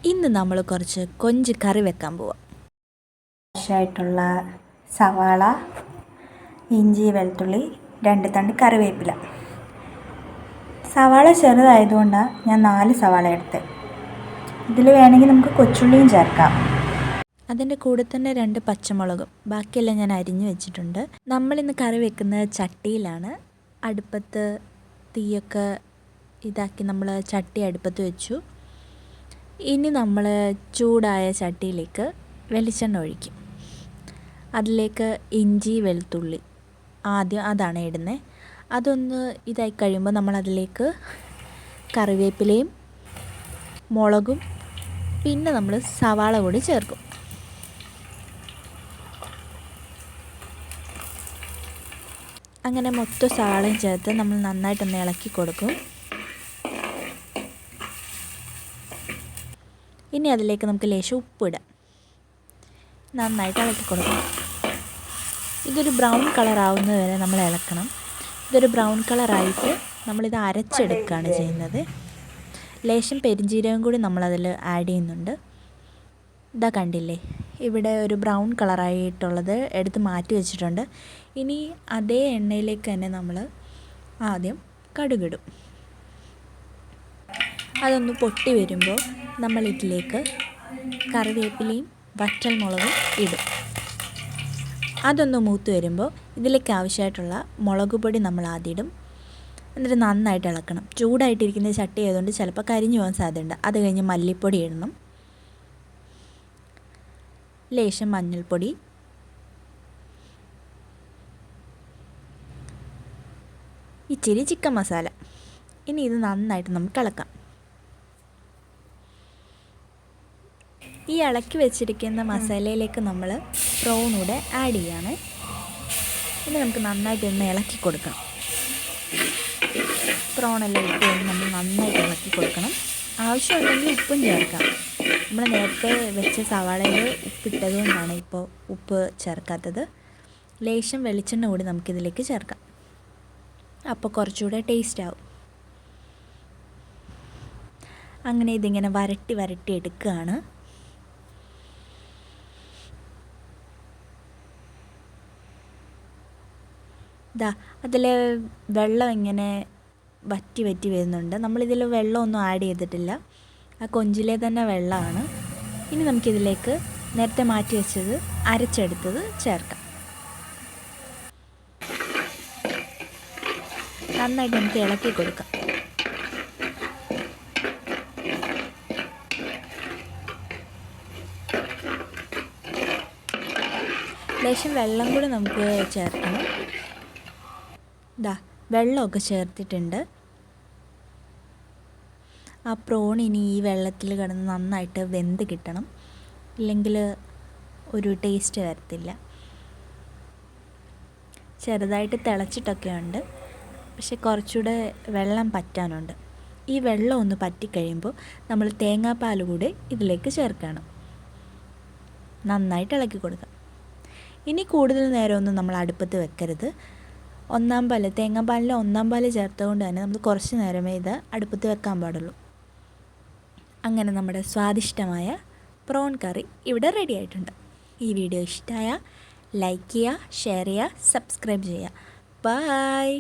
ഇന്ന് നമ്മൾ കുറച്ച് കൊഞ്ച് കറി വെക്കാൻ പോവാം. ആവശ്യമായിട്ടുള്ള സവാള, ഇഞ്ചി, വെളുത്തുള്ളി, 2 തണ്ട് കറിവേപ്പില. സവാള ചെറുതായതുകൊണ്ടാണ് ഞാൻ 4 സവാള എടുത്തത്. ഇതിൽ വേണമെങ്കിൽ നമുക്ക് കൊച്ചുള്ളിയും ചേർക്കാം. അതിൻ്റെ കൂടെ തന്നെ 2 പച്ചമുളകും. ബാക്കിയെല്ലാം ഞാൻ അരിഞ്ഞു വെച്ചിട്ടുണ്ട്. നമ്മളിന്ന് കറി വെക്കുന്ന ചട്ടിയിലാണ്. അടുപ്പത്ത് തീയൊക്കെ ഇതാക്കി നമ്മൾ ചട്ടി അടുപ്പത്ത് വെച്ചു. ഇനി നമ്മൾ ചൂടായ ചട്ടിയിലേക്ക് വെളിച്ചെണ്ണ ഒഴിക്കും. അതിലേക്ക് ഇഞ്ചി, വെളുത്തുള്ളി ആദ്യം അതാണ് ഇടുന്നത്. അതൊന്ന് ഇതായി കഴിയുമ്പോൾ നമ്മളതിലേക്ക് കറിവേപ്പിലയും മുളകും പിന്നെ നമ്മൾ സവാള കൂടി ചേർക്കും. അങ്ങനെ മൊത്തം സവാളയും ചേർത്ത് നമ്മൾ നന്നായിട്ടൊന്ന് ഇളക്കി കൊടുക്കും. ഇനി അതിലേക്ക് നമുക്ക് ലേശം ഉപ്പിടാം. നന്നായിട്ട് ഇളക്കി കൊടുക്കണം. ഇതൊരു ബ്രൗൺ കളർ ആവുന്നത് വരെ നമ്മൾ ഇളക്കണം. ഇതൊരു ബ്രൗൺ കളറായിട്ട് നമ്മളിത് അരച്ചെടുക്കുകയാണ് ചെയ്യുന്നത്. ലേശം പെരിഞ്ജീരകം കൂടി നമ്മളതിൽ ആഡ് ചെയ്യുന്നുണ്ട്. ഇതാ കണ്ടില്ലേ, ഇവിടെ ഒരു ബ്രൗൺ കളറായിട്ടുള്ളത് എടുത്ത് മാറ്റി വെച്ചിട്ടുണ്ട്. ഇനി അതേ എണ്ണയിലേക്ക് തന്നെ നമ്മൾ ആദ്യം കടുകിടും. അതൊന്ന് പൊട്ടി വരുമ്പോൾ നമ്മൾ ഇതിലേക്ക് കറിവേപ്പിലയും വറ്റൽമുളകും ഇടും. അതൊന്ന് മൂത്ത് വരുമ്പോൾ ഇതിലേക്ക് ആവശ്യമായിട്ടുള്ള മുളക് പൊടി നമ്മൾ ആദ്യം ഇടും. എന്നിട്ട് നന്നായിട്ട് ഇളക്കണം. ചൂടായിട്ടിരിക്കുന്ന ചട്ടി ആയതുകൊണ്ട് ചിലപ്പോൾ കരിഞ്ഞു പോകാൻ സാധ്യതയുണ്ട്. അത് കഴിഞ്ഞ് മല്ലിപ്പൊടി ഇടണം, ലേശം മഞ്ഞൾപ്പൊടി, ഇച്ചിരി ചിക്കൻ മസാല. ഇനി ഇത് നന്നായിട്ട് നമുക്ക് ഇളക്കാം. ഈ ഇളക്കി വെച്ചിരിക്കുന്ന മസാലയിലേക്ക് നമ്മൾ പ്രോൺ കൂടെ ആഡ് ചെയ്യാണ്. ഇനി നമുക്ക് നന്നായിട്ട് ഒന്ന് ഇളക്കി കൊടുക്കണം. പ്രോണെല്ലാം ഇട്ട് നമ്മൾ നന്നായിട്ട് ഇളക്കി കൊടുക്കണം. ആവശ്യമുണ്ടെങ്കിൽ ഉപ്പും ചേർക്കാം. നമ്മൾ നേരത്തെ വെച്ച സവാളയിൽ ഉപ്പിട്ടത് കൊണ്ടാണ് ഇപ്പോൾ ഉപ്പ് ചേർക്കാത്തത്. ലേശം വെളിച്ചെണ്ണ കൂടി നമുക്കിതിലേക്ക് ചേർക്കാം. അപ്പോൾ കുറച്ചുകൂടെ ടേസ്റ്റ് ആവും. അങ്ങനെ ഇതിങ്ങനെ വരട്ടി വരട്ടി എടുക്കുകയാണ്. അതിൽ വെള്ളം ഇങ്ങനെ വറ്റി വറ്റി വരുന്നുണ്ട്. നമ്മളിതിൽ വെള്ളമൊന്നും ആഡ് ചെയ്തിട്ടില്ല. ആ കൊഞ്ചിലെ തന്നെ വെള്ളമാണ്. ഇനി നമുക്കിതിലേക്ക് നേരത്തെ മാറ്റി വെച്ചത് അരച്ചെടുത്തത് ചേർക്കാം. നന്നായിട്ട് നമുക്ക് ഇളക്കി കൊടുക്കാം. ലേശം വെള്ളം കൂടി നമുക്ക് ചേർക്കണം. വെള്ളമൊക്കെ ചേർത്തിട്ടുണ്ട്. ആ പ്രോൺ ഇനി ഈ വെള്ളത്തിൽ കിടന്ന് നന്നായിട്ട് വെന്ത് കിട്ടണം. ഇല്ലെങ്കിൽ ഒരു ടേസ്റ്റ് വരത്തില്ല. ചെറുതായിട്ട് തിളച്ചിട്ടൊക്കെ ഉണ്ട്, പക്ഷെ കുറച്ചുകൂടെ വെള്ളം പറ്റാനുണ്ട്. ഈ വെള്ളം ഒന്ന് പറ്റിക്കഴിയുമ്പോൾ നമ്മൾ തേങ്ങാപ്പാൽ കൂടി ഇതിലേക്ക് ചേർക്കണം. നന്നായിട്ട് ഇളക്കി കൊടുക്കാം. ഇനി കൂടുതൽ നേരമൊന്നും നമ്മൾ അടുപ്പത്ത് വെക്കരുത്. തേങ്ങാപ്പാലിൽ 1/4 പാൽ ചേർത്തുകൊണ്ട് തന്നെ നമ്മൾ കുറച്ച് നേരമേ ഇത് അടുപ്പത്ത് വെക്കാൻ പാടുള്ളൂ. അങ്ങനെ നമ്മുടെ സ്വാദിഷ്ടമായ പ്രോൺ കറി ഇവിടെ റെഡി ആയിട്ടുണ്ട്. ഈ വീഡിയോ ഇഷ്ടമായ ലൈക്ക് ചെയ്യുക, ഷെയർ ചെയ്യുക, സബ്സ്ക്രൈബ് ചെയ്യുക. ബൈ.